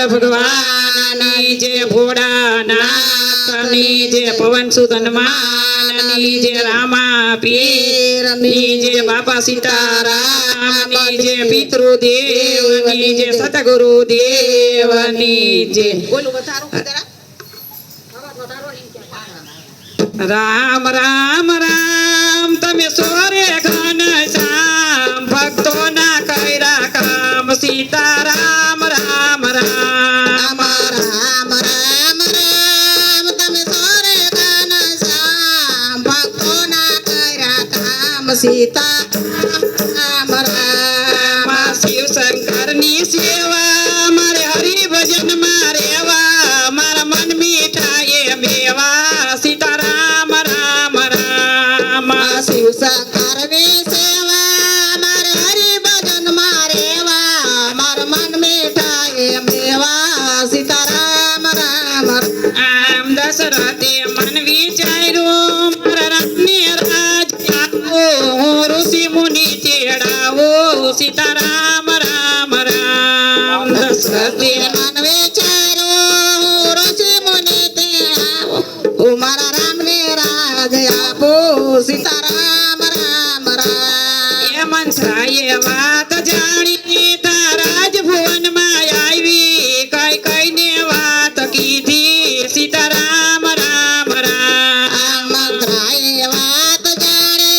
ભગવાનની જય ભોળાનાથની જય પવન સુત હનુમાનની જય રામા પીરની જય બાપા સીતારામની જય પિતૃદેવની જય સતગુરુ દેવની જય રામ રામ રામ તમે સોરે ઘન શ્યામ ભક્તો ના કર્યા કામ સીતારામ રામ રામ રામ રામ રામ તમે સોરે ઘન શ્યામ ભક્તો ના કર્યા કામ સીતા રામ રામ શિવ શંકર ની સેવા મારે હરિભજન માં રેવા મારા મન મીઠાએ મેવા સીતારામ રામ રામ શિવ શંકર ની સેવા મારે હરિભજન માં રેવા મારા મન મીઠાએ મેવા સીતારામ રામ આમ દશરથે મન વિચાર્યું મારા રામને રાજ આપો ઋષિ મુનિ તેડાવો સીતારામ રામ રામ દશરથે મન વિચાર્યું ઋષિ મુનિ તેડાવો મારા રામને રાજ આપો સીતારામ રામ રામ એ મંત્રાએ વાત જાણી તારા જ ભુવનમાં આવી કઈ કઈને વાત કીધી સીતારામ રામ રામ મંત્રાએ વાત જાણે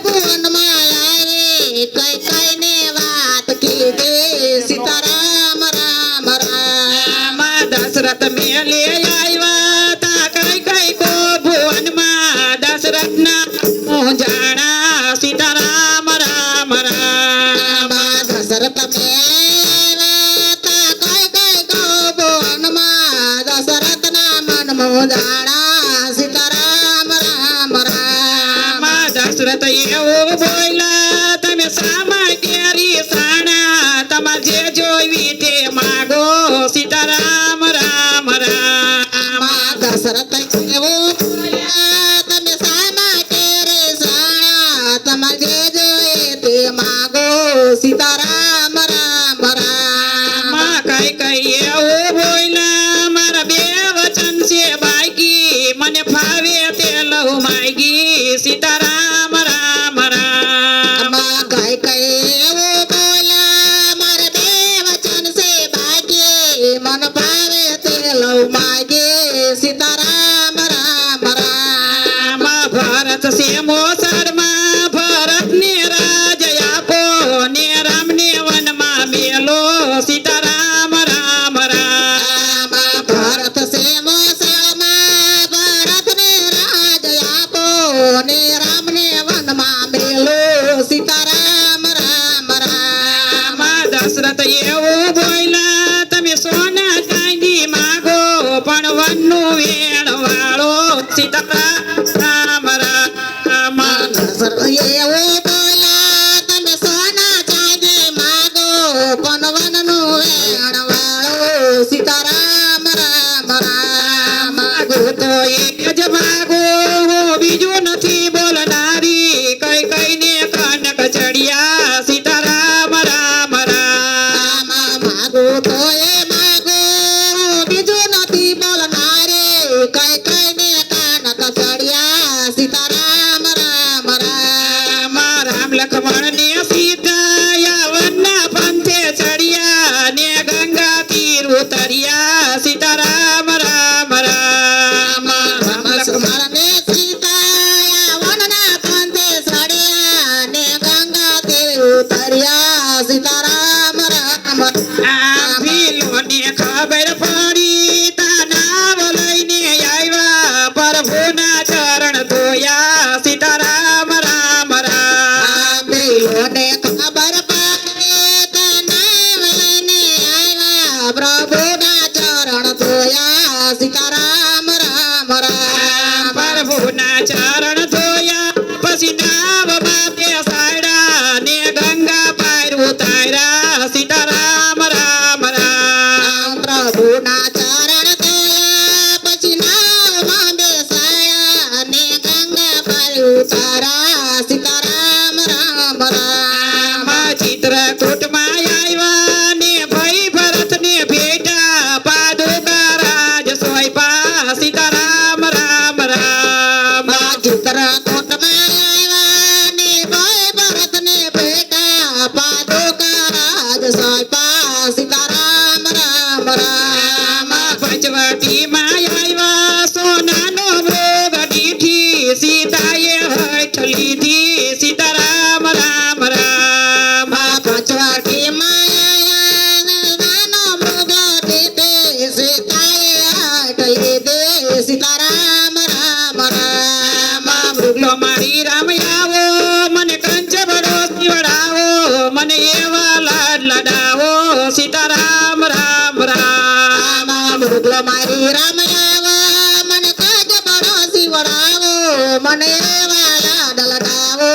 ભુવનમાં આવી કઈ કઈને વાત કીધી સીતારામ રામ રામ દશરથ મેલે આવ્યા તા કઈ કઈ કો ભુવનમાં દશરથ ના જાણા સીતારામ રામ રામ દશરથ મેળતા કઈ કઈ ગો ભુવનમાં દશરથ ના મન મોજાણા સીતારામ રામ રામ દશરથ એવું બોલ્યા તમે સામા કેરી સાણા તમા જે જોઈ તે માગો સીતારામ રામ રામ દશરથ એવું બોલ્યા તમે સામા કેરી સાણા તમારે જે જોઈએ તે માગો સીતારામ રામ રામ કઈ કઈ એવું બોલ્યા મારા બે વચન છે બાકી મને ફાવે તે લહુ માગી સીતારામ રામ રામ કઈ કઈ એવું બોલ્યા મારે બે વચન છે બાકી મન ભાવે તે લવ માગે સીતારામ રામ રામ ભરત છે મોસરમાં ભરત ને રાજ આપો ને રામ ને વનમાં મેલો સીતારામ રામ રામ ભરત છે મોસળમાં ભરત ને રાજ આપો ને રામ ને વનમાં મેલો સીતારામ રામ રામ દશરથ એવું બોલ્યા તમે સોના ચાંદી માગો પણ વનનું વેણ વાળો સીતારામ રામ એવું બોલ્યા તમે સોના ચાંદી માગો પણ વનનું વેણ વાળો સીતારામ રામ રામ માગો તો એ જ માગો બીજું નથી બોલનારી કઈ કઈને કનક ચડિયા સીતારામ રામ રામ માગો તો એ માગો બીજું નથી બોલનારે કઈ કઈ ને કાનક ચડ્યા સીતારામ રામ રામ રામ લક્ષ્મણ ને સીતા વનના પંથે ચડિયા ને ગંગા તીર ઉતર્યા સીતારામ રામ રામ રામ લક્ષ્મણ ને સીતા વનના પંથે ચડ્યા ને ગંગા તીર ઉતર્યા સીતારામ રામ ભીલોને ખબર પડી તા નાવ લઈને આવ્યા પ્રભુના ચરણ ધોયા સીતારામ રામ રામ ભીલોને ખબર પડે તા નામ લઈને આવ્યા પ્રભુના ચરણ ધોયા સીતારામ રામ રામ પ્રભુના ચરણ ધોયા પછી નાવ બાપે સાડા ને ગંગા પાર ઉતાર્યા સીતારામ રામ રામ પ્રભુના ચરણ ધોયા પછી નાવમાં બેસાયા ને ગંગા પર ઉતારા સીતારામ રામ રામ ચિત્રકૂટમાં આવ્યા ને ભાઈ ભરત ને રામ પંચવટીમાં આવ્યા સોનાનો મૃગ દીઠી સીતાએ હઠ લીધી સીતારામ રામ રામ પંચવટીમાં નાનો મૃગ દીધે સીતાએ હાટ લીધે સીતારામ રામ રામ મૃગલો મારી રામ આવો મને કંચ બડો શિવડાવો મને એવા લાડ લડાવો સીતારામ રામ રામ મૃગલો મારી રામ આવો મને કાજ બડો શિવડાવો મને એવા લાડ લડાવો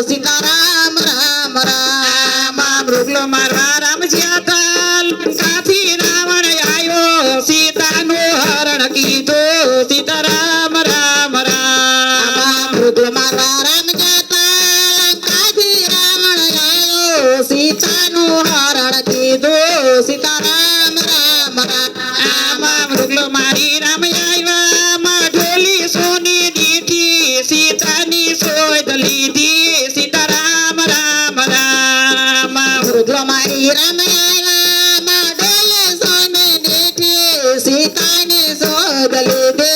સીતારામ રામ રામ મૃગલો મારવા રામ જ્યાં લંકાથી રાવણ આવ્યો સીતાનું હરણ કીધું સીતારામ રામ રામ મૃગલો મારવા રામ જતા લંકાથી રાવણ આવ્યો સીતાનું હરણ કીધું સીતારામ રામ રામ મૃગલો મારી રામ આવ્યા માં ઢોલી સોની દીઠી સીતાની સોય લીધી સીતારામ રામ રામ મૃગલો મારી રામ આવ્યા માં ડોલે સોને દીઠી સીતાની શોધ લીધે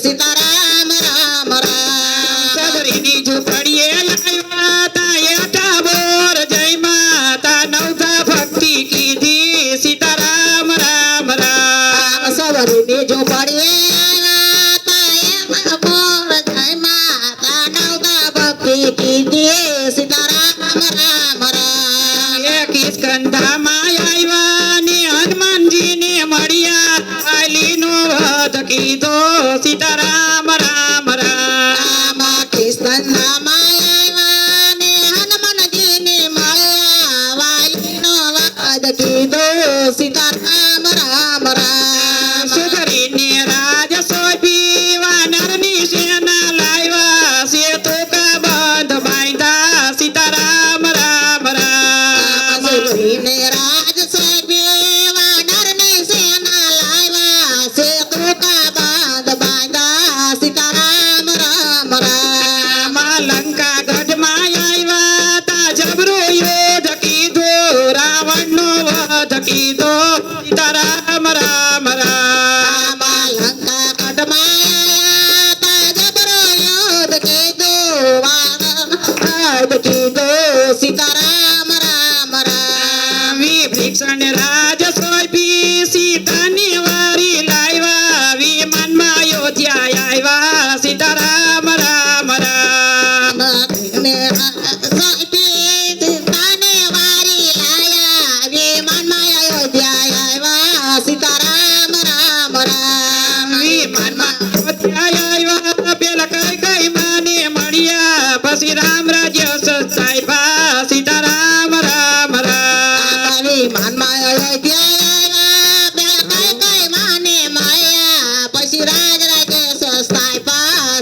સીતારામ રામ રામ સબરીની ઝૂંપડીએ આવ્યા તા એઠા બોર જય માતા નવધા ભક્તિ કીધી સીતારામ રામ રામ સવરીની ઝૂંપડીએ આવ્યા તા એમાં બોર જય માતા નવદા ભક્તિ કીધી સીતારામ રામ રામ એક સ્કંધામાં આવ્યા ને હનુમાનજીને મળ્યા વાલીનો વધ કીધો સીતારામ રામ રામ કૃષ્ણના માયા ને હનુમાનજીને મળ્યા વાલીનો વાદ કીધો સીતારામ રામ રામ સુધરીને રાજ સોંપી વાનરની સેના લાવ્યા સેતુ કા બંધ બાંધ્યા સીતારામ રામ રામ સુધરીને રાજ સોંપી વાનરની સેના લાવ્યા સેતુ કા બાંધ બાંધા સીતારામ રામ રામ લંકા ગઢમાં આવ્યા તા જબરો યોધ કીધો રાવણનો વધ કીધો સીતારામ રામ રામ લંકા કડમાં તા જબરો યોધ કીધો વાદ કીધો સીતારામ રામ રામ વિભીષણ રાજ સોંપી સીતાની વારી લાવ્યા વિમાનમાં અયોધ્યા આવ્યા સીતારામ રામ રામ ને સોંપી સીતાને વારી લાયા વિમાનમાં અયોધ્યા આવ્યા સીતારામ રામ રામ વિમાનમાં અયોધ્યા આવ્યા પેલા કઈ માને મળ્યા પછી રામ રાજ્ય સસાઈબા સીતારામ રામ રામ વિમાનમાં અયોધ્યા આવ્યા પેલા કઈ માને મળ્યા પછી રાજ રાજ્ય સસ્તાઈ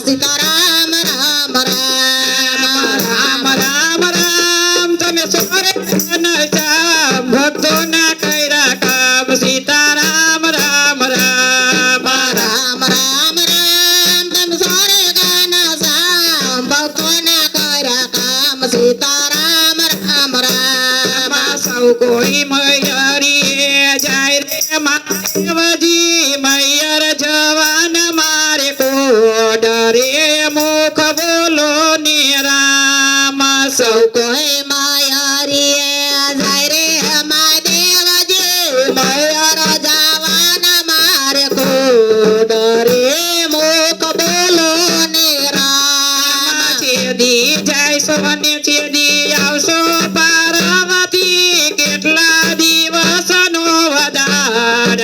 સીતારામ રામ રામ રામ રામ રામ તમે સોરે નચામ ભક્તોના કર્યા કામ સીતારામ રામ રામ રામ રામ રામ તમ સોરે ગાના સામ ભક્તોના કર્યા કામ સીતારામ રામ રામ સૌ કોઈ મયરી જાય રે માવજી મયર જવાન મારે કોડ રે મુખ બોલો ને રામ સૌ કોઈ માયારી જાય રે મહાદેવજી મયર જવાન મારે કોડ રે મુખ બોલો ને રામ છેદી જાય સોને છેદી આવશો પાર્વતી કેટલા દિવસનો વધાર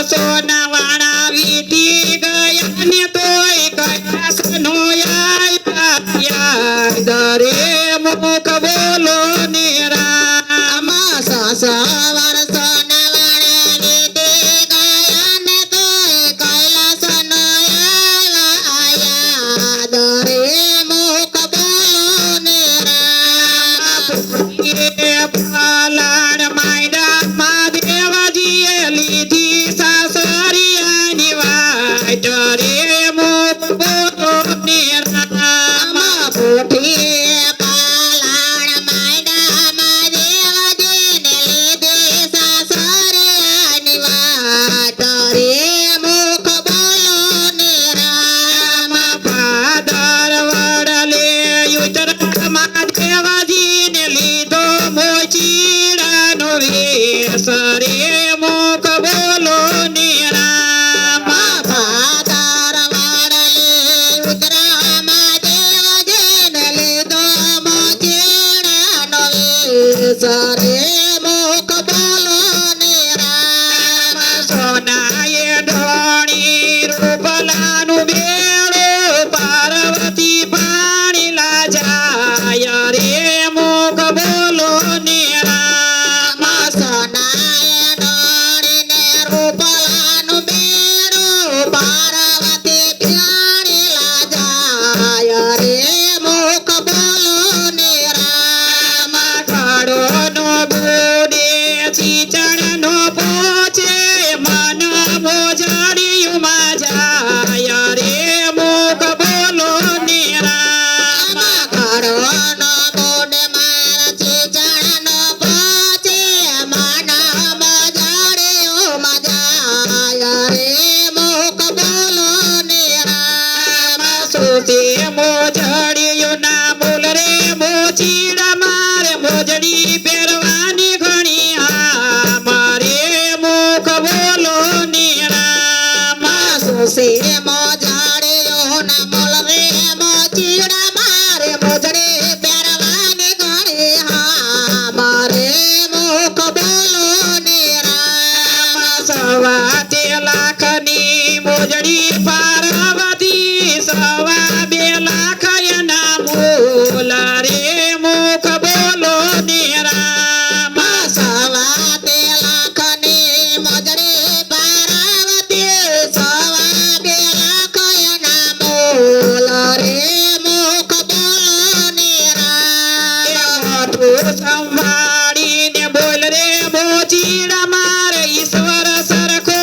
વર્ષોના વાણા વીતી ગયા ને તોય કૈલાસનો યાદ રે મુખ બોલો ને રામ વર્ષોના વાળા વીતી ગયા ને તોય કૈલાસનો યાદ રે મુખ બોલો ને રામ પાલાણ માયડા મહાદેવજીએ લીધી સાસરિયાની વાટ રે મુખ બોલો ને રામ પોઠી પાલાણ માયડામાં દેવજીને લીધી સાસરિયાની વાટ રે મુખ બોલો ને રામ પાદર વડલે યુતરામાં દેવજીને લીધો મોચીડાનો વેશ રે મુખ બોલો ને રામ પાદર વાળલે ઉતરામાં દેવજીને લીધો મોચીડાનો વેશ રે મુખ બોલો ને રામ સોનાએ ઢોણી રૂપલાનું બેડું પાર્વતી પાણીલા જાય રે મુખ બોલો ને રામ સોનાએ ડોળીને રૂપલાનું બેડું પાર્વતી પ્યાણીલા જાય રે મુખ બોલો ને રામ કાળોનો બુડે ચીચણનો પોચે મન મોજડિયુંમાં જાય રે મુખ બોલો ને રામ ઘરોનો બોડ મારા ચીચણનો પોચે મન મોજડિયુંમાં જાય રે મુખ બોલો ને રામ સુતે મોજડિયુંના મૂલ રે મોચીડા મારે મોજડી પહેરવાની ઘણી હા મારે મુખ બોલો ને રામ સુસે મોજાડીઓના મોલ રે મોચીડા મારે મોજડી પહેરવાની ઘણી હા મારે મુખ બોલો ને રામ સવા તે લાખની મોજડી પાર્વતી સવા 2 લાખ એના મૂલ રે મુખ બોલો ને રામ સવા તે લાખની મોજડી પાર્વતી સવા 2 લાખ એના મોલ રે મુખ બોલો ને રામ મોઢું સંભાળીને બોલ રે મોચીડા મારે ઈશ્વર સરખો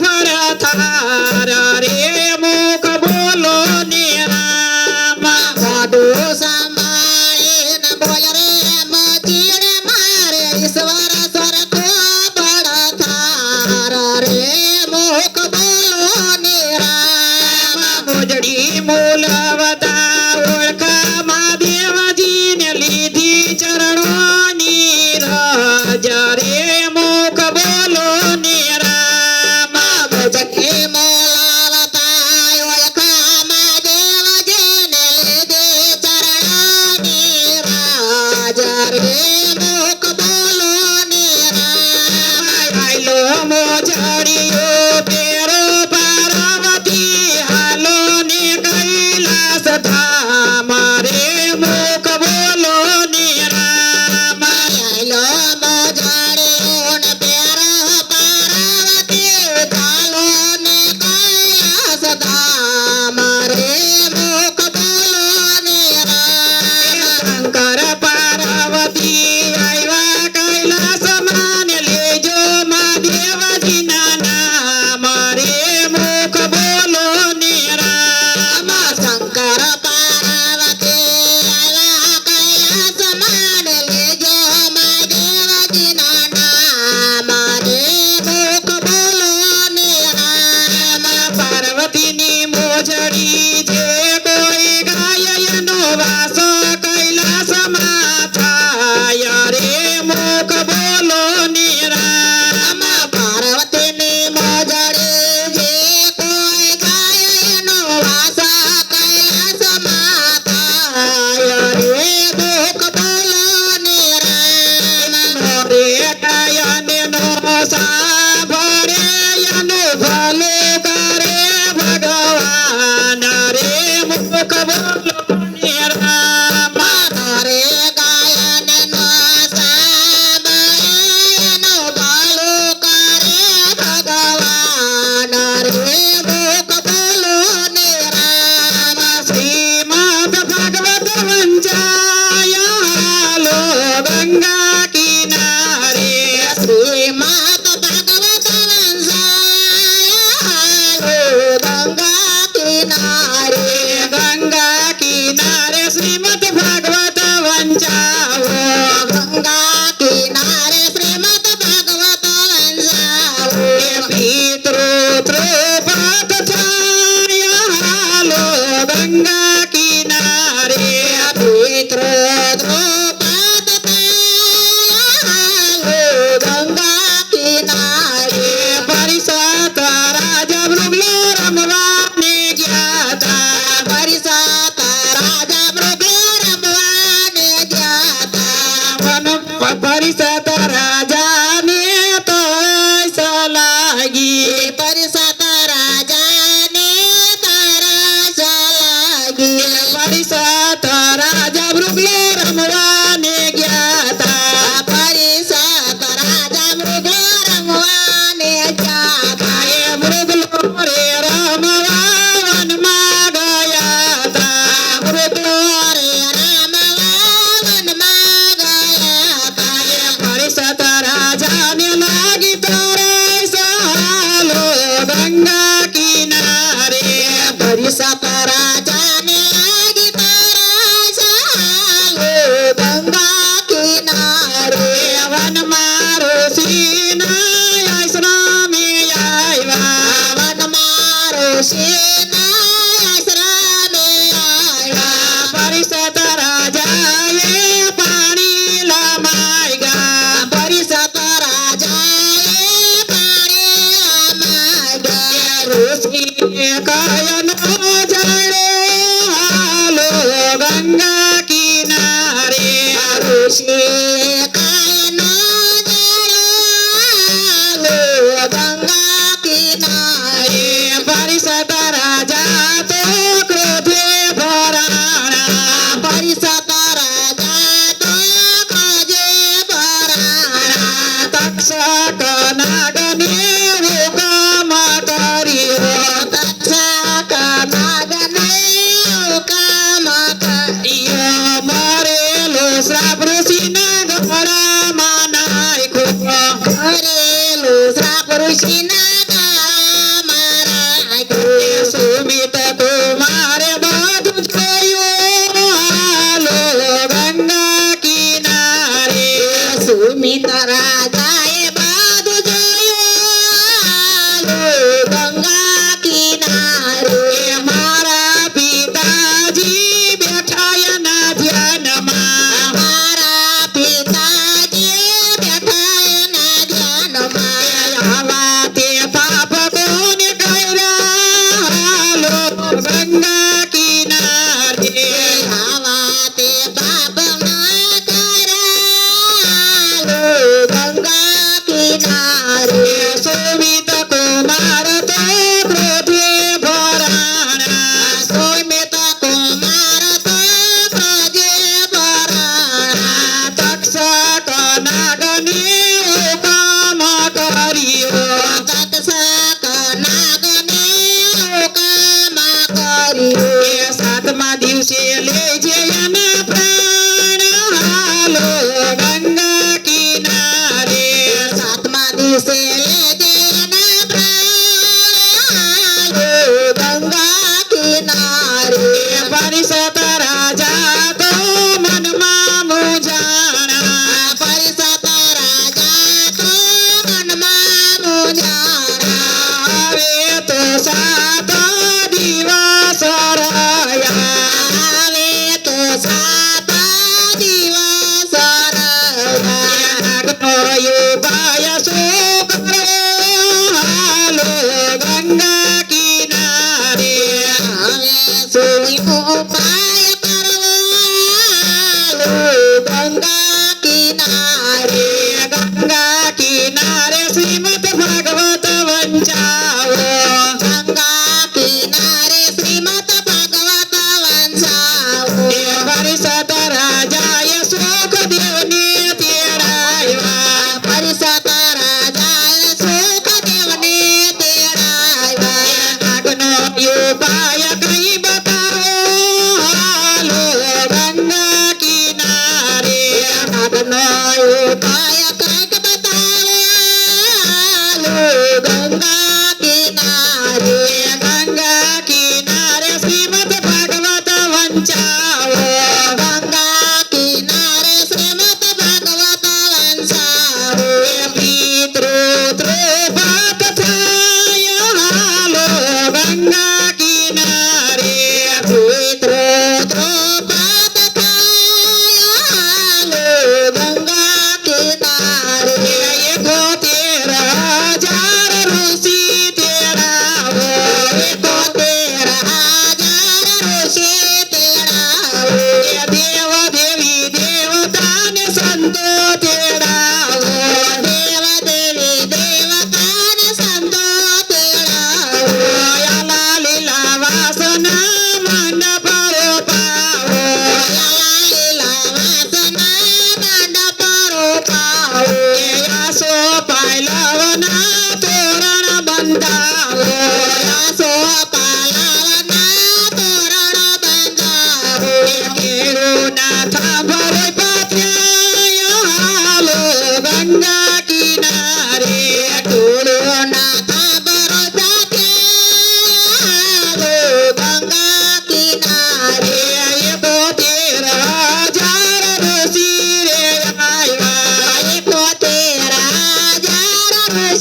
ફળ થાર રે મુખ બોલો ને રામ મોઢું સંભાળીને બોલ રે મોચીડા મારે ઈશ્વર સરખો બળ થાર રે મુખ બોલો ને રામ મોજડી મૂલવતા ઓળખામાં દેવજીને લીધી ચરણોની રજ રે મુખ બોલો ને રામ મોજડી મોલાવતા ઓળખામાં દેવજીને લીધી ચરણોની રાજ રે મુખ બોલો ને રામ આયલો મોજડીયો પેરો પાર્વતી હાલો ને કૈલાસ ધામ રે મુખ બોલો ને રામ આયલો મોજાડીઓને પેરો પાર્વતી ચાલો ને કૈલાસ ધામ રે મુખ બોલો ને રામ શંકર પાર્વતી આવ્યા કૈલાસમાં ને લેજો મા દેવજીના નામ રાજાને તરસ લાગી પરિષદ રાજાને તરસ લાગી પરિષદ રાજા મૃગલો રમવાને ગયા તા પરિષદ રાજા મૃગો રમવાને ગયા એ મૃગલો રે રમવા વનમાં ગયા તા મૃગલો રે રમવા વનમાં ગયા એ પરિષદ રાજાને લાગી તરસ હાલો ગંગા કિનારે પરિષદ રાજાને લાગી તરસ હાલો ગંગા કિનારે વનમાં ઋષિના આશ્રમે આવ્યા વનમાં ઋષિના આશ્રમે આવ્યા પરિષદ રાજાએ પાણી લમાઈ ગયા પરિષદ રાજાએ પાણી માગ્યા ઋષિએ કયનો જાણે હાલો ગંગા કિનારે ઋષિ કાયનો જળો ગંગા કિનારે પરિષદ રાજા તો ક્રોધે ભરાણા પરિષદ રાજા તો ખોજે ભરાણા તક્ષક નાગને હુકમ કર્યો તક્ષક નાગને હુકમ કર્યો મરેલો શ્રાપ ઋષિના ગળામાં નાખ્યો કરેલું શ્રાપ ઋષિના ગાળામાં રાખ્યું. સુમિત કુમારે બધું જોયું હાલો ગંગા કિનારે સુમિત રાજાએ બધું જોયું ગંગા કિનારે મારા પિતાજી બેઠા એના ધ્યાનમાં મારા પિતાજી બેઠા એના ધ્યાનમાં આવા તે પાપ કોને કર્યા હાલો ગંગા કિનારે આવા તે પાપ ના કરાલો ગંગા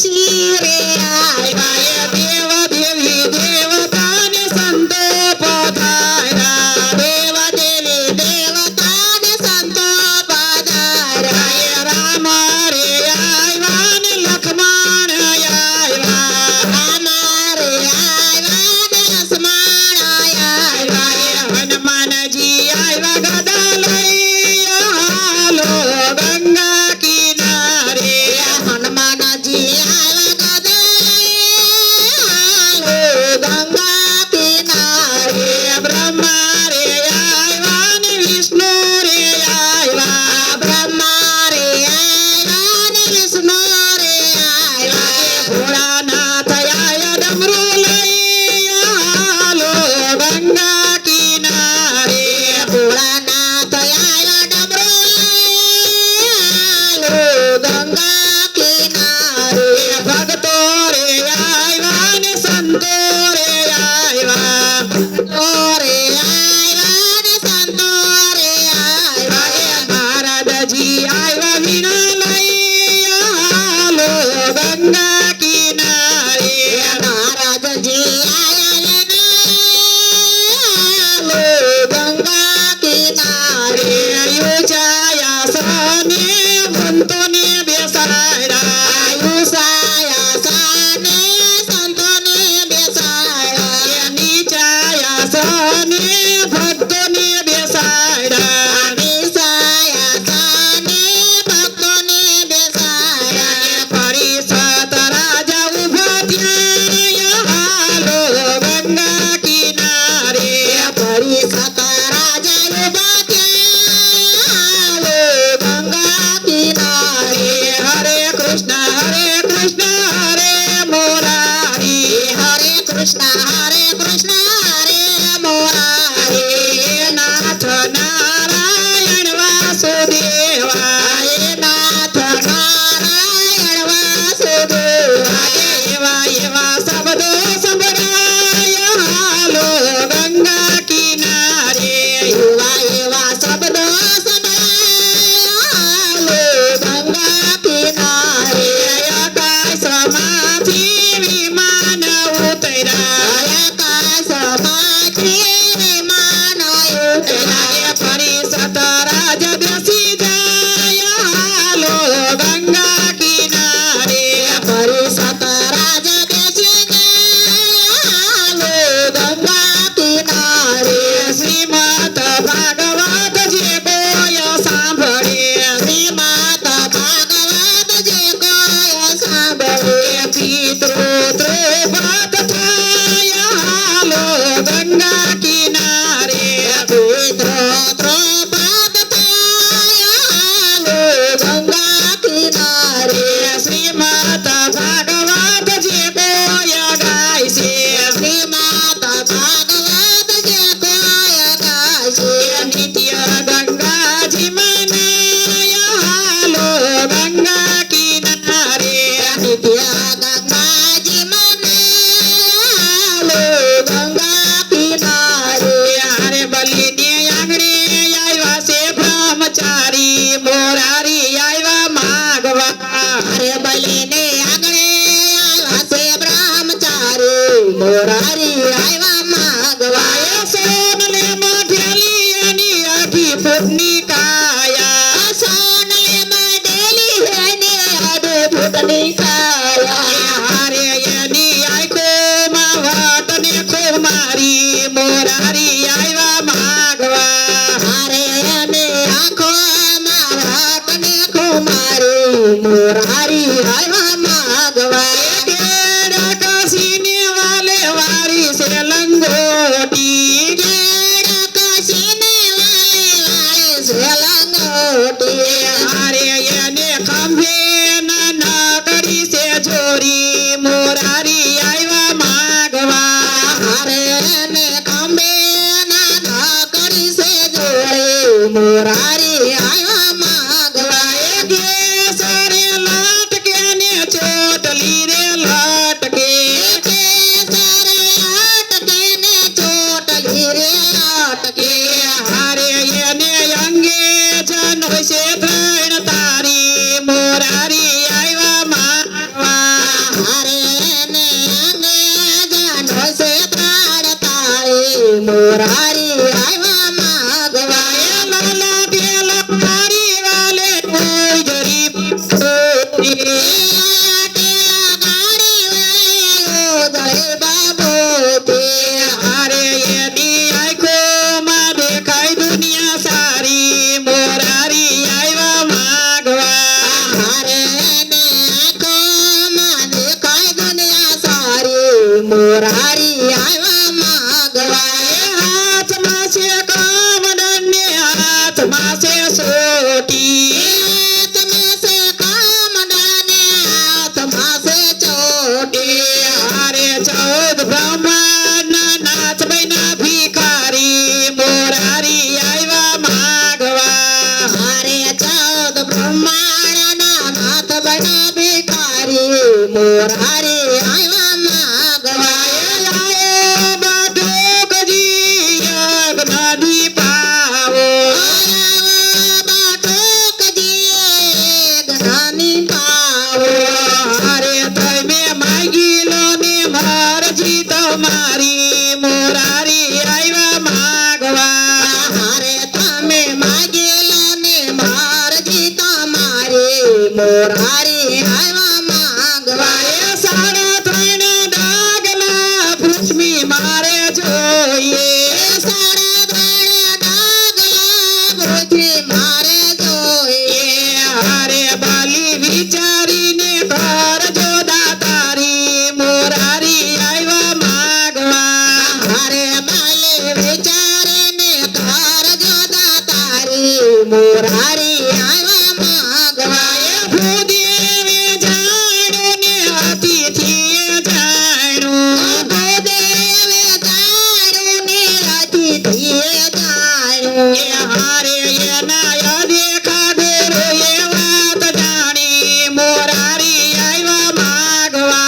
બેસી રે આવ્યા દેવ દેવી દેવતાને સંતો પધાર્યા દેવ દેવી દેવતાને સંતો પધાર્યા રામ રે આવ્યા ને લક્ષ્મણ આવ્યા રામ રે આવ્યા ને લક્ષ્મણ આવ્યા હનુમાનજી આવ્યા ગદા લઈ હાલો ગંગા કિનારે હનુમાનજી આવ્યા ગદા ગંગા કિનારે બ્રહ્મા રે આવ્યા ને વિષ્ણુ રે આવ્યા બ્રહ્મા રે આવ્યા ને વિષ્ણુ રે આવ્યા ભોળાનાથ આવ્યા ડમરૂ લઈ હાલો ગંગા કિનારે ભોળાનાથ આવ્યા ડમરો ગંગા કિનારે ભક્તો રે આવ્યા ને સંતો રે આવ્યા રે આવ્યા ને સંતો રે આવ્યા મહારાજજી આવ્યા વીણા લઈ હાલો ગંગા કિનારે મહારાજજી આવ્યા ગંગા કિનારે યુજાયા સને ભંતોને બેસાડ્યા આયુષાયા સાને સંતોને બેસાડ્યા નીચાયા સને ભક્તોને બેસાડ્યા નિસાયા સાને ભક્તોને બેસાડ્યા પરિસત રાજા ઉભા ત્યાં હાલો ગંગા કિનારે પરિસત રાજા ઉભા ત્યાં ગંગા કિનારે હરે કૃષ્ણ હરે મોરારી હરે કૃષ્ણ હરે મોરારી નાથ નારાયણ વાસુદેવા નાથ નારાયણ વાસુદેવા એવા એવા શબ્દો સંભળાય હાલો ગંગા કિનારે એવા એવા શબ્દો સંભળાય ગંગા કિનારે આકાશમાંથી વિમાન ઉતર્યા આકાશમાંથી વિમાન ઉતર્યા પરિસત રાજ બેસી જાય હાલો ગંગા કિનારે પરિસત રાજા બેસી ગયા ગંગા કિનારે શ્રીમદ ભાગવત જે કોઈ સાંભળે શ્રીમદ ભાગવત જે કોઈ સાંભળે પિતૃ દ્રુપદ થાય હાલો ગંગા કિનારે પિતૃ દ્રુપદ થાય ગંગા કિનારે શ્રીમદ ભાગવત જે કોઈ ગાય છે શ્રીમદ ભાગવત જે કોઈ ગાશે નિત્ય ગંગાજી મનાય હાલો ગંગા કિનારે નિત્ય ગંગાજી મનાલો ગંગા કિનારે યારે બલીને આંગણે આવ્યા છે બ્રહ્મચારી મોરારી આવ્યા માગવા અરે બલીને આંગણે આવ્યા છે બ્રહ્મચારી મોરારી આવ્યા માગવા સોનલે મઢેલી એની આખી ફૂટની કાયા સોનલે મડેલી હેને આડે ફૂટની કાયા હારે એની આંખોમાં વાટને ખોમારી મોરારી આવ્યા માગવા હારે એને આંખોમાં વાટને ખુમારી મોરારી આવ્યા માગવા કેડા કાશીને વાલે વારી છે લંગોટી કેડા કાશીને વાલે છે લંગોટી હારે એને ખંભે ના કરી છે જોરી મોરારી આવ્યા માગવા હારે એને ખંભે ના કરી છે જોડે મોરારી આવ્યા માગવા કેસરે લાટ કે ને મોરારી આવ્યા માગવા લાલા પેલા મારી વાલે કોઈ જરી પોતી. હારે એની આંખોમાં દેખાય દુનિયા સારી મોરારી આવ્યા માગવા. મોરારી આવ્યા માગવા હાથમાં છે કામધન ને હાથમાં છે સોટી. હારે 14 બ્રહ્માંડના નાથ બન્યા ભિખારી મોરારી આવ્યા માગવા. મોરારી આવ્યા માગવા આયો બાટોકજી યજ્ઞની પાવો. હારે તમે માગી લો ને મરજી તમારી મોરારી આવ્યા માગવા. મોરારી આવ્યા માગવા સાડા 3 ડાગલા પૃથ્વી મારે જોઈએ. હારે બાલી વિચારીને કરજો દાતારી મોરારી આવ્યા માગવા. મોરારી આવ્યા માગવા ભૂદેવે જાણ્યું ને અતિથિએ જાણ્યું. હારે એના અદેખા દેરો એ વાત જાણી મોરારી આવ્યા માગવા.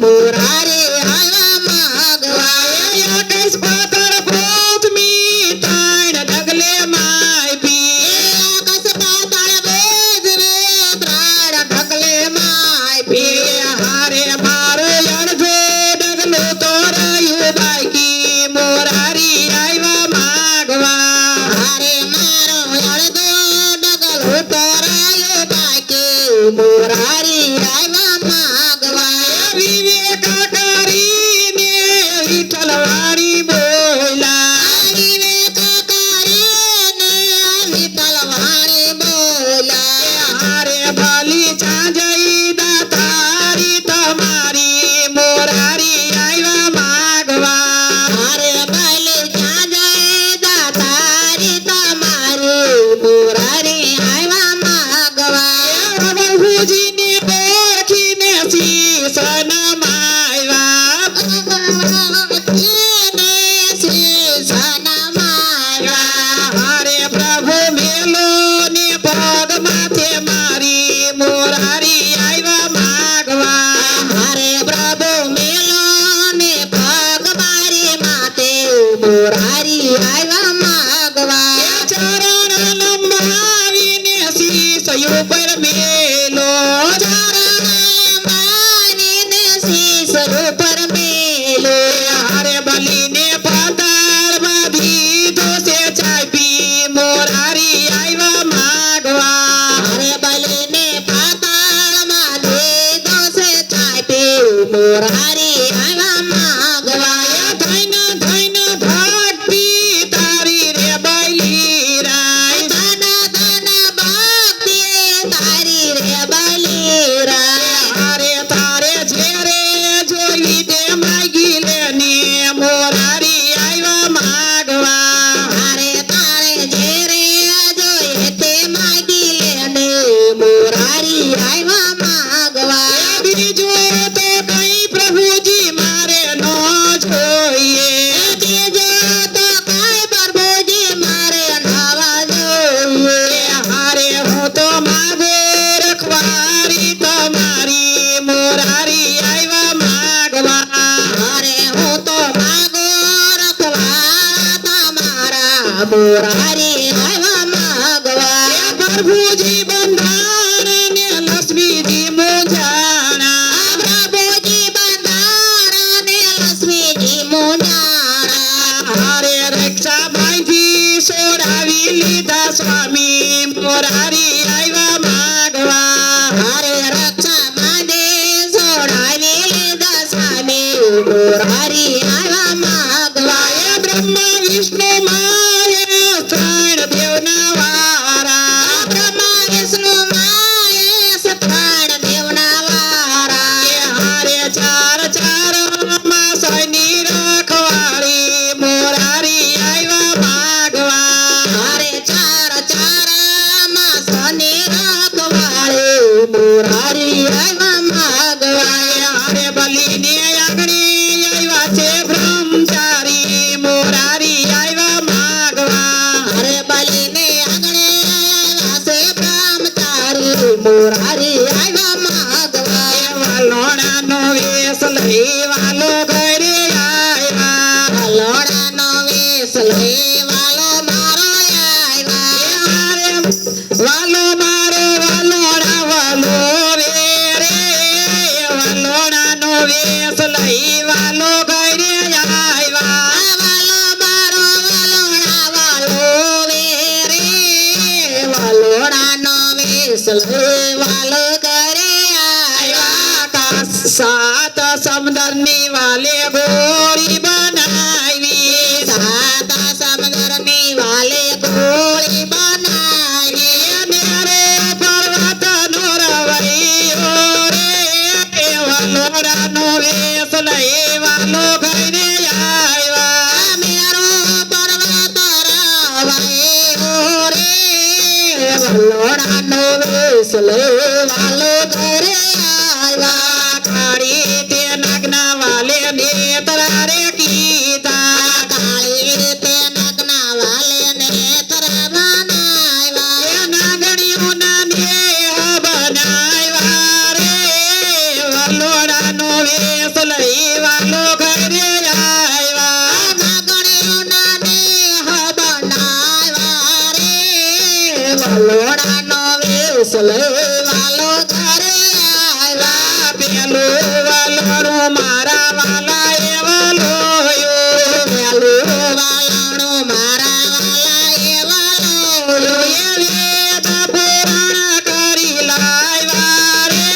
મોરારી આવ્યા માગવા 21 પથ્થર પૃથ્વી 3 ડગલે માપી. હારે મારો અડધો ડગલો તો રહ્યું બાકી મોરારી આવ્યા માગવા. મોરારી આવ્યા માગવા વિવેક કરીને વિઠ્ઠલવાણી બોલા. હારે ભલી ચાંજઈ દાતારી તમારી મોરારી આવ્યા માગવા. મોરારી આવ્યા માગવા પ્રભુજીને ઓળખીને શીશ નમાવ્યા. હારે પ્રભુ મેલો ને પગ માથે મારી મોરારી આવ્યા માગવા. મોરારી આવ્યા માગવા ચરણ લંબાવીને શીશ ઉપર મેલો. હારે બલીને પાતાળ બાંધી ધોશે ચાપી મોરારી આવ્યા માગવા. મોરારી આવ્યા માગવા ધૈન ધૈન ભક્તિ તારી રે બલી રાય. હારે તારે ઝેરે જોઈ તે માગી લે ને મોરારી આવ્યા માગવા. મોરારી આવ્યા માગવા બીજો તો કઈ પ્રભુજી મારે નો જોઈએ. હારે હું તો માગો રખવારી તમારી મોરારી આવ્યા માગવા. મોરારી આવ્યા માગવા પ્રભુજી બંધાણ ને લક્ષ્મીજી મોજાણા. સ્વામી મોરારી આવ્યા માગવા હરે રક્ષા માંડે છોડાવી લીધા સ્વામી મોરારી આવ્યા માગવા વાય બ્રહ્મા વિષ્ણુ માય ત્રણ દેવના વારા બ્રહ્મા વિષ્ણુ માય સત્રણ દેવના વારા હારે ચાર ચાર માસની રખવાળી મોરારી આવ્યા માગવા હરે ચાર ચાર માસની રખવાળે મોરારી આવ્યા માગવા હારે બલીને આગણી આવ્યા છે બ્રહ્મચારી મોરારી આવ્યા માગવા હરે બલીને આંગણે આવ્યા છે બ્રહ્મચારી મોરારી આવ્યા માગવા વાલોણાનો વેશ લઈ વાલો ઘરે આવ્યા લોડાનો વેશ લઈ વાલો મારો આવ્યા વાલો મારો વાલોણા વાલો રે વાલોણાનો વેશ લઈ વાલો ઘરે આવ્યા વાલો મારો વાલોડા વાલો રે વાલોડાનો વેશ લઈ વાલો ઘરે આવ્યા સાત સમુદ્રની વાલે ગોળી બનાવી સાત સમુદ્રની વાલે ગોળી બનાવી રે પર્વતનો રવૈયો રે વાલોડાનો વેશ લઈ વાલો ઘરે આવ્યા મેરો પર્વત રાવાયો રે વલોડાનો વેશ લઈ વાલો ઘરે આવ્યા કાળી તે નાગના વાલે નેતરા રે કીધા કાળી તે નગ્ના વાલે નેત્ર બનાવ્યા એ નાગણીઓના નેહ બનાવ્યા રે વલોડાનો વેશ લઈ વાલો ઘરે આવ્યા નાગણીઓના દેહ બનાવ્યા રે વલોડાનો વેશ લઈ વાલો ઘરે આવ્યા પેલું વલોણું મારા વાલા એ વલોયો પેલું વાલણું મારા વાલા એ વાલો એ વેદ પુરાણ કરી લાવ્યા રે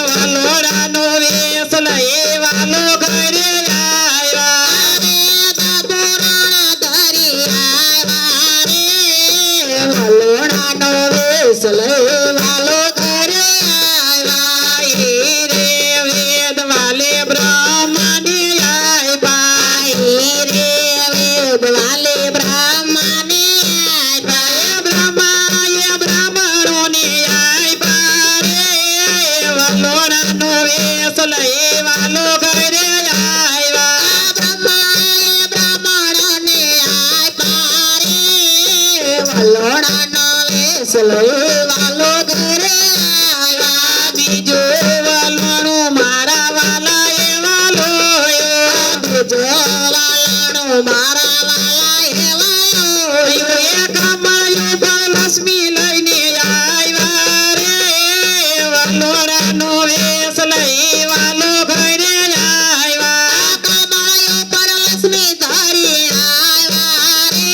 વલોડાનો વેશ લઈ વાલો ઘરે આવ્યા વેદ પુરાણ ધરી આવ્યા રે વલોડાનો વેશ લઈ વાલો ઘરે આવ્યા ઈ રે વેદ વાલે બ્રહ્માને આવ્યા રે વેદ વાલે બ્રહ્માને આવ્યા એ બ્રાહ્મણોને આવ્યા રે વલોડાનો વેશ લઈ વાલો ઘરે આવ્યા બ્રહ્માએ બ્રાહ્મણોને આપ્યા રે વલોડાનો વેશ લઈ વાલો ઘરે આવ્યા બીજો વલોણું મારા વાલા એ વલોયો બીજો વાલણો મારા વાલા એ વાલો એ કમાયું પણ લક્ષ્મી લઈને આવ્યા રે વલોડાનો વેશ લઈ વાલો ઘરે આવ્યા કમાયો પર લક્ષ્મી ધરી આવ્યા રે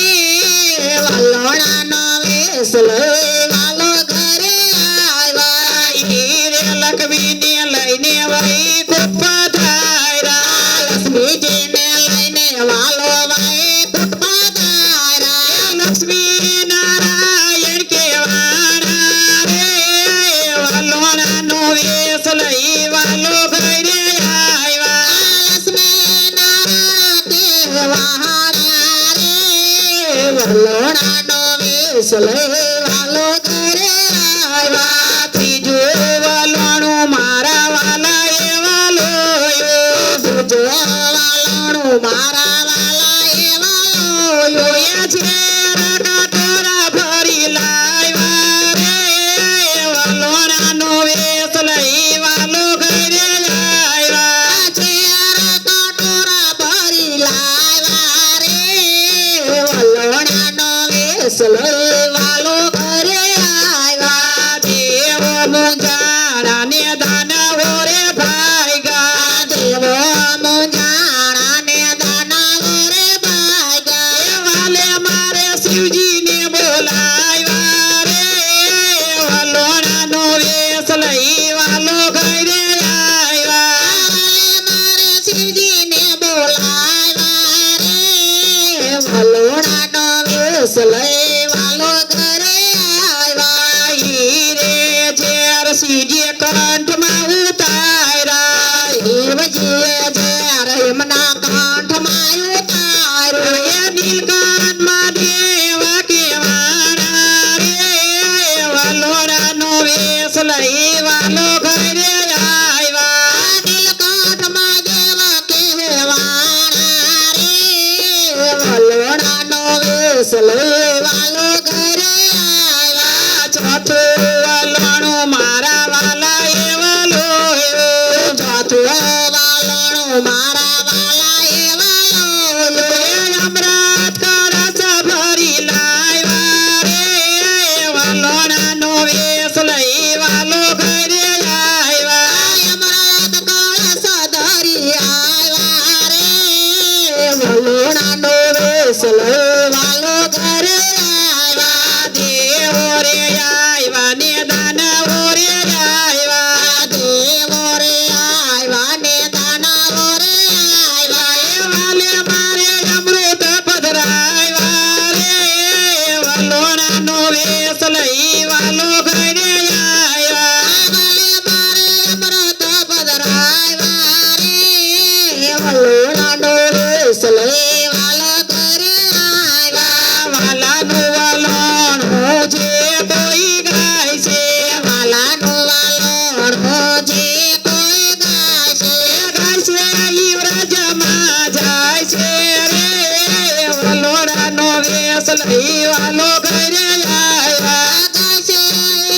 વલોડાનો વેશ લઈ વાલો ઘરે આવ્યા ઈ રે લક્ષ્મીને લઈને વૈકુંઠ પધાર્યા લક્ષ્મીજીને લઈને વાલો વૈકુંઠ પધાર્યા લક્ષ્મી નારાયણ કેવાના રે વલોડાનો વેશ લઈ વાલો ઘરે આવ્યા લક્ષ્મી નારાયણ કેવાના રે વલોડાનો વેશ લઈ વાલો ઘરે આવ્યા ત્રીજો વલોણું મારા વાલા એ વલોયો બીજો વાલણું મારા વાલા એ વાલો એ છે કટોરા ભરી લાવ્યા રે વલોડાનો વેશ લઈ વાલો ઘરે આવ્યા કટોરા ભરી લાવ્યા રે વલોડાનો વેશ લઈ વાલો ઘરે લઈ વાલો ઘરે આવ્યા મારે શ્રીજીને બોલાવ્યા રે વલોણાનો વેશ લઈ વાલો ઘરે આવ્યા ઈ રે ઝેર સીજે કંઠમાં ઉતાર્યા શિવજીએ ઝેર એમના કંઠમાં ઉતાર્યું એ નીલકંઠમાં દેવા કેવાના રે વલોડાનો વેશ લઈ વાલો ઘરે આવ્યા નીલકંઠમાં દેવા કહેવાણા રે વલોણાનો વેશ લઈ વાલો ઘરે આવ્યા ચોથું વલણું મારા વાલા એ વલો ચોથું વાલણું મારા વાલા એવા લો અમૃત કળશ ભરી લાવ્યા રે વલોડાનો વેશ લઈ વાલો ઘરે આવ્યા અમૃત કળશ ધરી આવ્યા રે વલોણાનો વેશ લઈ વાલો ઘરે આવ્યા દેવો રે આવ્યા ને દાનવો રે આવ્યા દેવો રે આવ્યા ને દાનવો રે આવ્યા વાલે મારે અમૃત પધરાવ્યા રે વલોડાનો વેશ લઈ વાલો ઘરે આવ્યા વાલે મારે અમૃત પધરાવ્યા રે વલોણાનો વેશ લઈ વાલો ઘરે આવ્યા વાલાનું વલણું જે કોઈ ગાય છે વાલાનું વાલોણ જે કોઈ ગાશે ગાય છે ઈ વ્રજમાં જાય છે રે વલોડાનો વેશ લઈ વાલો ઘરે આવ્યા ગાશે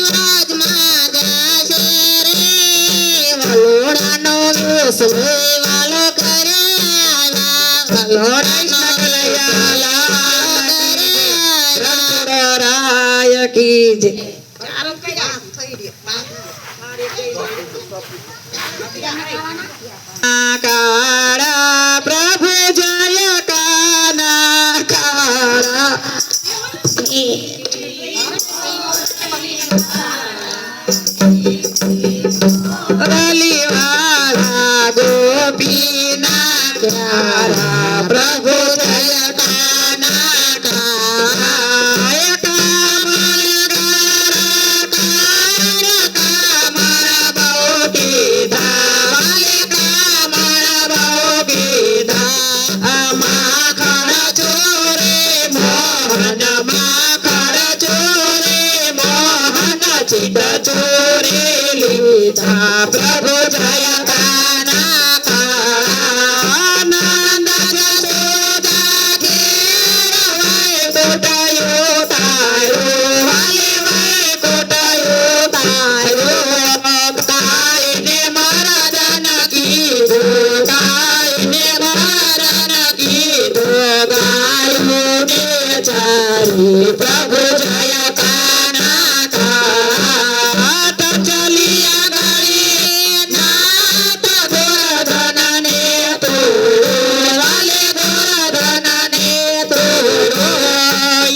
વ્રજમાં ગાશે રે વલોણાનો વેશ લઈ વાલો ઘરે આવ્યા વલોણાનો રાય કી જય કાળા પ્રભુ જય કાના કાળા રલીવાળા ગોપીના પ્યારા પ્રભુ જય કાના કાળા કામળ ગારા કામળ બહુ કીધા વાલે કામળ બહુ કીધા માખણ ચોરે મોહન માખણ ચોરે મોહન ચિત ચોરે લીધા પ્રભુ જય કાના કાળા નંદ જશોદા ઘેર વૈકુંઠયો તારો વાલે વૈકુંઠયો તારો કાઈને મરદન કીધું કાઈને મરદન કીધું ગાયું ને ચારી પ્રભુ જય કાના કાળા તો ચલિયા ગળી નાથ ગોરધન ને તોડો વાલે ગોરધન ને તોડો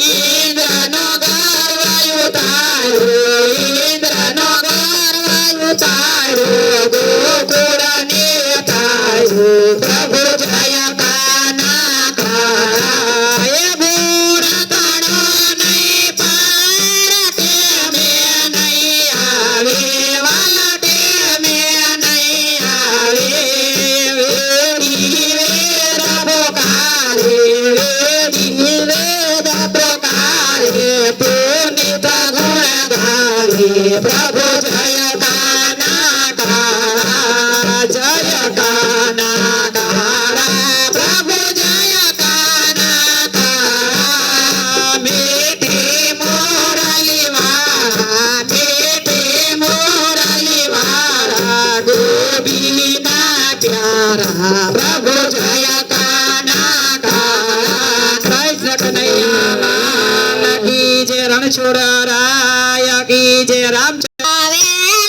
ઇન્દ્રનો ગર્વ ઉતાર્યો ઇન્દ્રનો ગર્વ ઉતાર્યો ગોકુળ ને તાર્યો પ્રભુ જય કાના કાળા એ ભૂર તણો નહીં પાર ટેમે નહીં આવે વાલા ટેમે નહીં આવે વેદી વેદ પોકારે વેદી વેદ પોકારે પુનિત ગુણ ગારે પ્રભુ જય કાના કાળા જય કાના કાળા પ્રભુ જય કાના કાળા મીઠી મોરલી વાળા મીઠી મોરલી વાળા ગોપીના પ્યારા પ્રભુ જય કાના કાળા કૃષ્ણ કનૈયા લાલ કી જય રણછોડ રાય કી જય રામચંદ્ર વેલા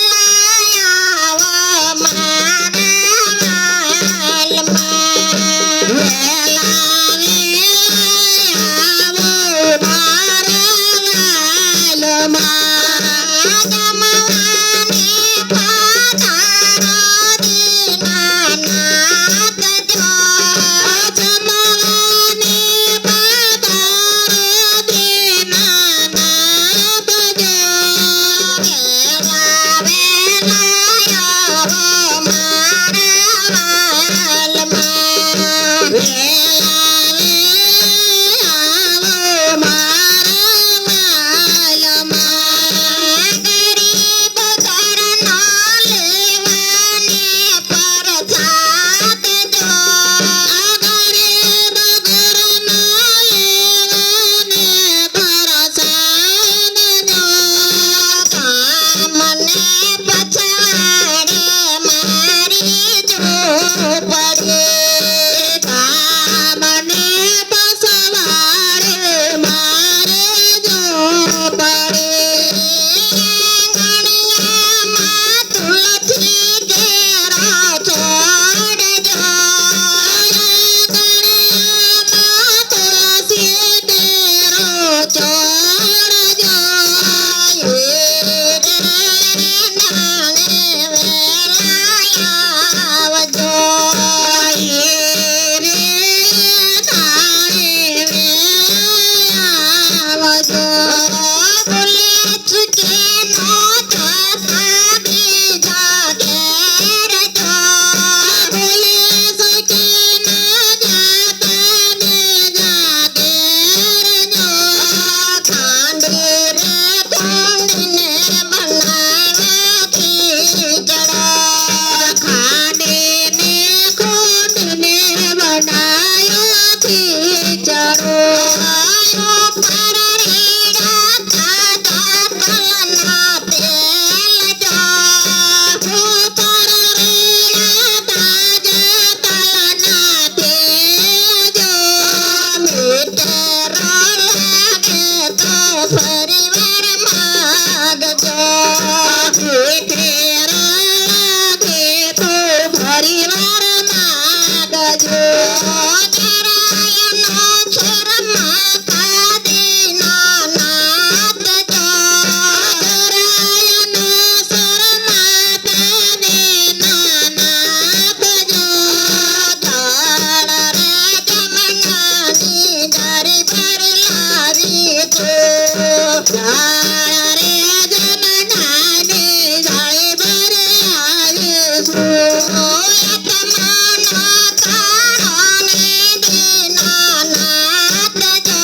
રે જમનાને જાળે ભરે આવીશું તમારા તારણે દીનાનાથ જો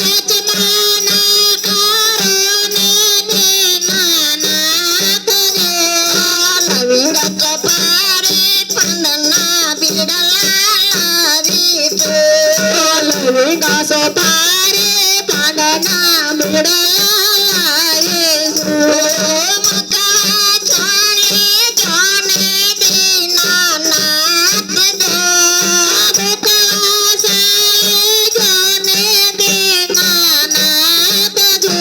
યજમાના કારણે દીનાનાથ જો લવિંગ કપારે પાંડના બીડલા લાવી તો લવિંગ સોપારે પાંડના બીડલા લાવીશું મકા ચાલે જાને દીનાનાથ જો ભૂખલા સાલે જાને દીનાનાથ જો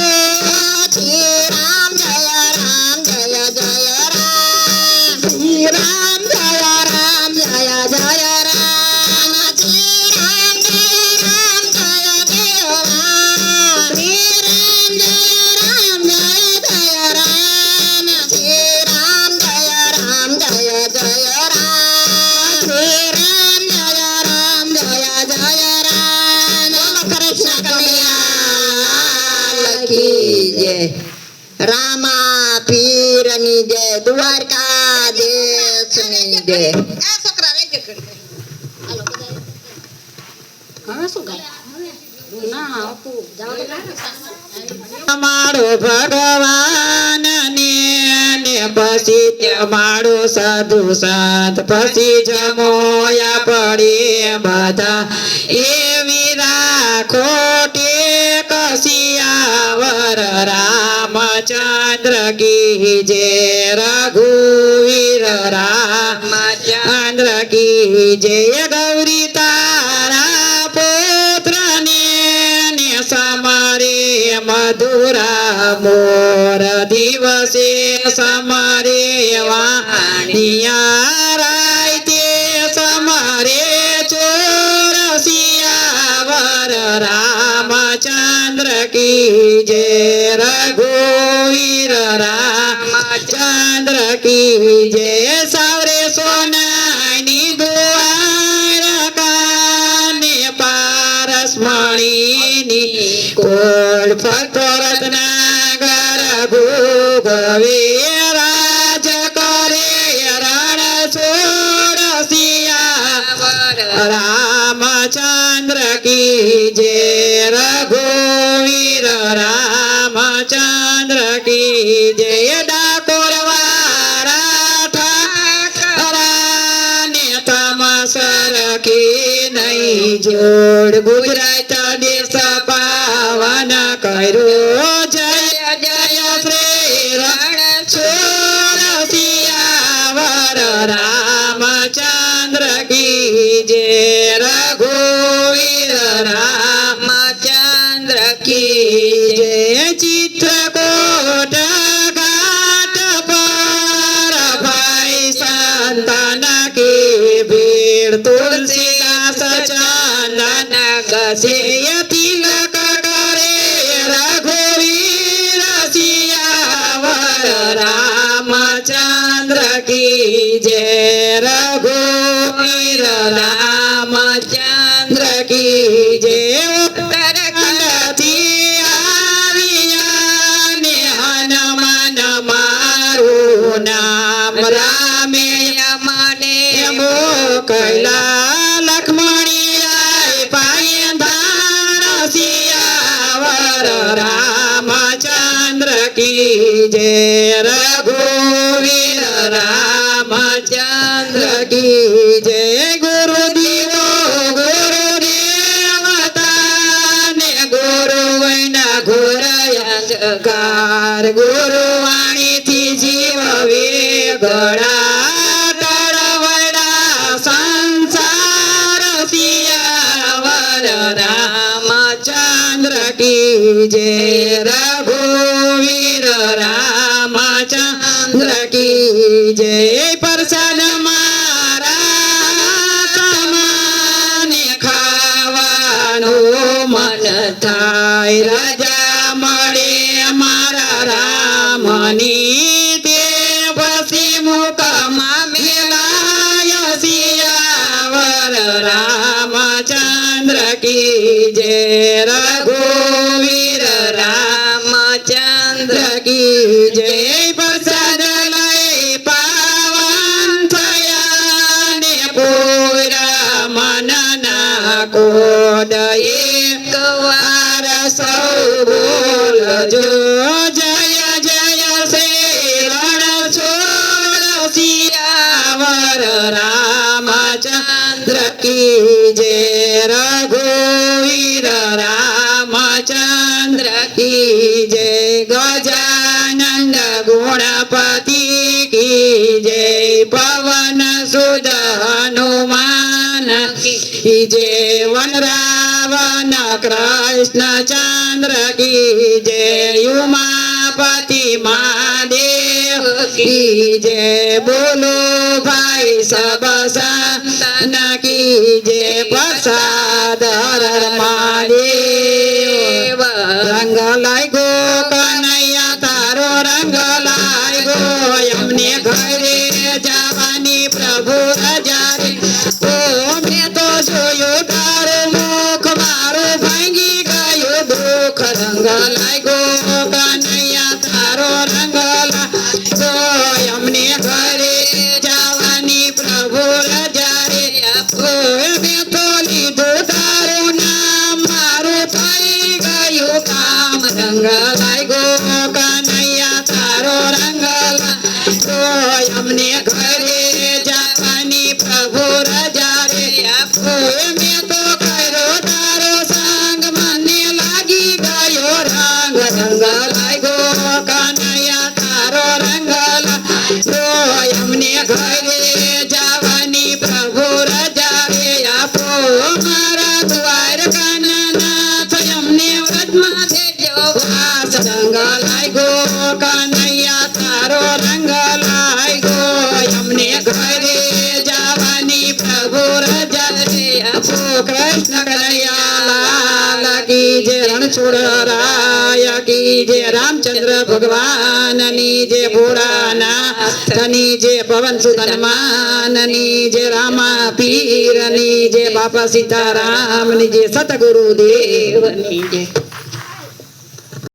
શ્રી રામ જય રામ જય જય રામ શ્રી રામ જય રામ જય જય રામ શ્રી રામ જય રામ જય જય રામ શ્રી રામ જય રામ જય જય રામ શ્રી રામ જય રામ જય જય રામ શ્રી રામ જય રામ જય જય રામ કૃષ્ણ કનૈયા કી જય રામા પીરની જય દ્વારકાધીશની જય અમારો ભગવાન ને પછી તમારો સાધુ સંત પછી જમોયા પડે બધા એવી રાખો કસિયાવર રામચંદ્ર કી જય રઘુવીર રામચંદ્ર કી જય ગૌરી તારા પુત્ર ને સમરે મધુરા મોર દિવસે સમરે વાણિયા રાય તે સમરે ચોર સિયાવર રામચંદ્ર કી જય રઘુવીર રામચંદ્ર કી જય સાવરે સોનાની દ્વારકાને પારસમણીની કોળ ફરતો રત્નાગર ભૂગવે રાજ કરે રણ છોડ સિયાવર રામચંદ્ર કી જય રઘુવીર રામચંદ્ર કી જય ડાકોર વાળા ઠાકરાને તમસર કી નહીં જોડ ગુજરાત દેશ પાવન કર્યો જય જય શ્રી રણ છોડ સિયાવર રામચંદ્ર કી જય રઘુવીર રામચંદ્ર કી જય ચિત્રકૂટ ઘાટ પર ભાઈ સંતન કી ભીડ તુલસીદાસ ચંદન ગસે તિલક કરે રઘુવીર સિયાવર રામચંદ્ર કી જય રઘુવીર રામચંદ્ર કી જય ઉત્તરાખંડથી આવ્યા ને હનુમાન મારું નામ રામે મને મોકલા લક્ષ્મણી પાય ધાણ સિયાવર રામચંદ્ર કી જય રઘુવીર રામચંદ્ર કી જય ગુરુદેવો ગુરુદેવતા ને ગુરુ વૈના ઘોરયંકાર ગુરુવાણીથી જીવ વેગળા તળવડા સંસાર સિયાવર રામચંદ્ર કી જય રઘુવીર રામચંદ્ર કી જય પ્રસાદ મારા તમને ખાવાનું મન થાય રાજા મળે મારા રામની તે પછી મુકમાં મેલાય સિયાવર રામચંદ્ર કી જય રઘુવીર રામચંદ્ર કરજો જય જય શ્રી રણ છોડ સિયાવર રામચંદ્ર કી જય રઘુવીર રામચંદ્ર કી જય ગજાનંદ ગુણપતિ કી જય પવન સુદ હનુમાન કી જય વનરાવન કૃષ્ણચંદ્ર કી જય ઉમાપતિ મહાદેવ કી જય બોલો ભાઈ સબ સંતન કી જય પ્રસાદ હર મહાદેવ રંગ લાગ્યો કનૈયા તારો રંગ લાગ્યો એમને ઘરે જવાની પ્રભુ રજા રે ઓ મેં તો જોયું તારું મુખ મારું ભાંગી ગયું દુઃખ રંગ લાગ્યો કનૈયા તારો રંગ લાગ્યો એમને ઘરે જવાની પ્રભુ રજા રે ઓ મેં તો લીધું તારું નામ મારું થઈ ગયું કામ રંગ લાગ્યો કનૈયા તારો રંગ લાગ્યો અમને ઘરે જવાની પ્રભુ રજા રે આપો મેં તો કર્યો તારો સંગ મને લાગી ગયો રંગ રંગ લાગ્યો કનૈયા તારો રંગ લાગ્યો અમને ઘરે જવાની પ્રભુ રજા રે આપો મારા દ્વારકાનાથ અમને વ્રતમાં દેજો વાસ રંગ લાગ્યો કનૈયા તારો રંગ લાગ્યો અમને ઘરે જવાની પ્રભુ રજા રે આપો કૃષ્ણ કનૈયા લાલ કી જય રણછોડ રાય કી જય રામચંદ્ર ભગવાનની જય ભોળાનાથની જય પવન સુત હનુમાનની જય રામા પીરની જય બાપા સીતારામની જય સતગુરુ દેવની જય